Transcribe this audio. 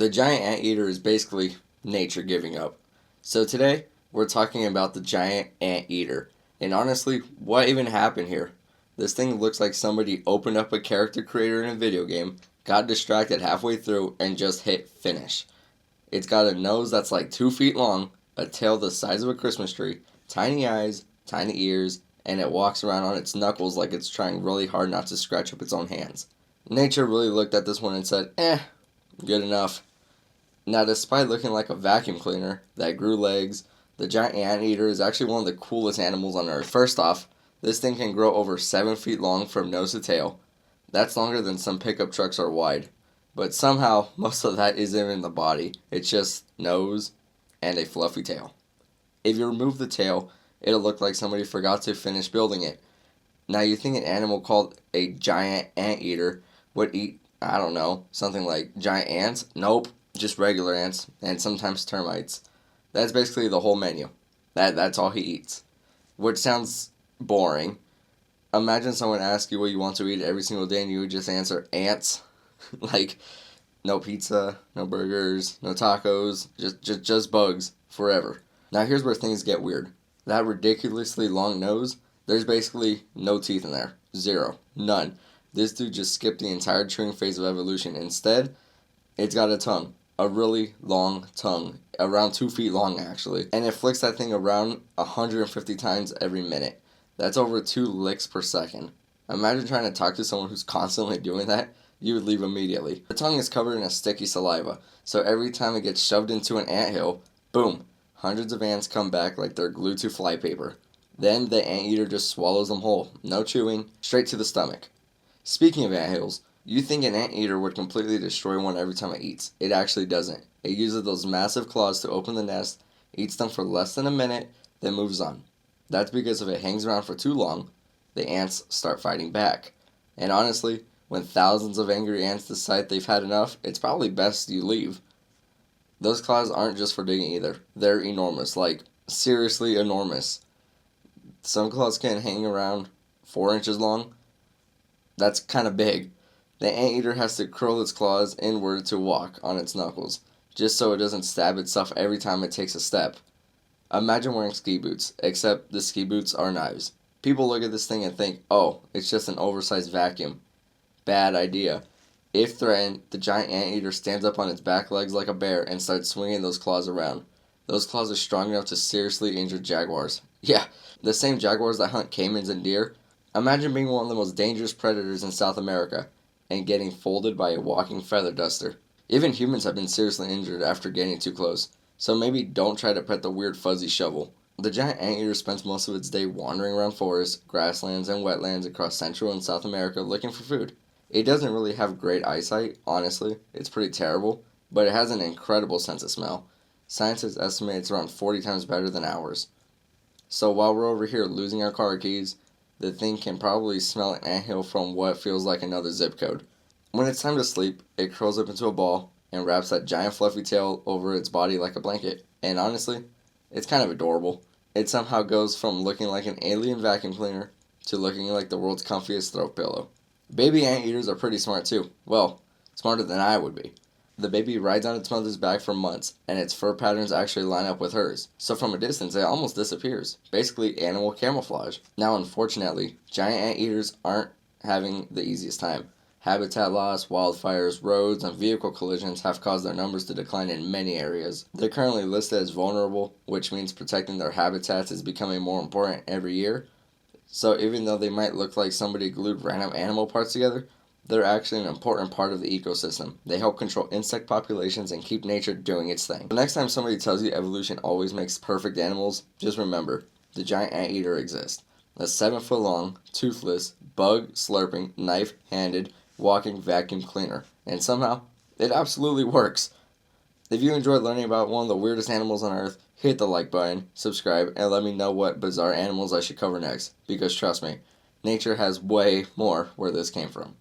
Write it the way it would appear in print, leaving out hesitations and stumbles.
The giant anteater is basically nature giving up. So today, we're talking about the giant anteater. And honestly, what even happened here? This thing looks like somebody opened up a character creator in a video game, got distracted halfway through, and just hit finish. It's got a nose that's like 2 feet long, a tail the size of a Christmas tree, tiny eyes, tiny ears, and it walks around on its knuckles like it's trying really hard not to scratch up its own hands. Nature really looked at this one and said, good enough. Now, despite looking like a vacuum cleaner that grew legs, the giant anteater is actually one of the coolest animals on Earth. First off, this thing can grow over 7 feet long from nose to tail. That's longer than some pickup trucks are wide. But somehow, most of that isn't in the body. It's just nose and a fluffy tail. If you remove the tail, it'll look like somebody forgot to finish building it. Now, you think an animal called a giant anteater would eat, I don't know, something like giant ants? Nope. Just regular ants, and sometimes termites. That's basically the whole menu. That's all he eats. Which sounds boring. Imagine someone asks you what you want to eat every single day and you would just answer ants. Like, no pizza, no burgers, no tacos, just bugs forever. Now here's where things get weird. That ridiculously long nose, there's basically no teeth in there. Zero. None. This dude just skipped the entire chewing phase of evolution. Instead, it's got a tongue. A really long tongue, around 2 feet long actually, and it flicks that thing around 150 times every minute. That's over 2 licks per second. Imagine trying to talk to someone who's constantly doing that. You would leave immediately. The tongue is covered in a sticky saliva, so every time it gets shoved into an anthill, boom, hundreds of ants come back like they're glued to flypaper. Then the anteater just swallows them whole. No chewing, straight to the stomach. Speaking of anthills, you think an anteater would completely destroy one every time it eats. It actually doesn't. It uses those massive claws to open the nest, eats them for less than a minute, then moves on. That's because if it hangs around for too long, the ants start fighting back. And honestly, when thousands of angry ants decide they've had enough, it's probably best you leave. Those claws aren't just for digging either. They're enormous, like seriously enormous. Some claws can hang around 4 inches long. That's kind of big. The anteater has to curl its claws inward to walk on its knuckles, just so it doesn't stab itself every time it takes a step. Imagine wearing ski boots, except the ski boots are knives. People look at this thing and think, oh, it's just an oversized vacuum. Bad idea. If threatened, the giant anteater stands up on its back legs like a bear and starts swinging those claws around. Those claws are strong enough to seriously injure jaguars. Yeah, the same jaguars that hunt caimans and deer. Imagine being one of the most dangerous predators in South America and getting folded by a walking feather duster. Even humans have been seriously injured after getting too close, so maybe don't try to pet the weird fuzzy shovel. The giant anteater spends most of its day wandering around forests, grasslands, and wetlands across Central and South America looking for food. It doesn't really have great eyesight, honestly. It's pretty terrible, but it has an incredible sense of smell. Scientists estimate it's around 40 times better than ours. So while we're over here losing our car keys, the thing can probably smell an anthill from what feels like another zip code. When it's time to sleep, it curls up into a ball and wraps that giant fluffy tail over its body like a blanket. And honestly, it's kind of adorable. It somehow goes from looking like an alien vacuum cleaner to looking like the world's comfiest throat pillow. Baby anteaters are pretty smart too. Well, smarter than I would be. The baby rides on its mother's back for months, and its fur patterns actually line up with hers. So from a distance, it almost disappears. Basically, animal camouflage. Now, unfortunately, giant anteaters aren't having the easiest time. Habitat loss, wildfires, roads, and vehicle collisions have caused their numbers to decline in many areas. They're currently listed as vulnerable, which means protecting their habitats is becoming more important every year. So even though they might look like somebody glued random animal parts together, they're actually an important part of the ecosystem. They help control insect populations and keep nature doing its thing. The next time somebody tells you evolution always makes perfect animals, just remember, the giant anteater exists. A 7-foot long, toothless, bug slurping, knife-handed, walking vacuum cleaner. And somehow, it absolutely works. If you enjoyed learning about one of the weirdest animals on Earth, hit the like button, subscribe, and let me know what bizarre animals I should cover next. Because trust me, nature has way more where this came from.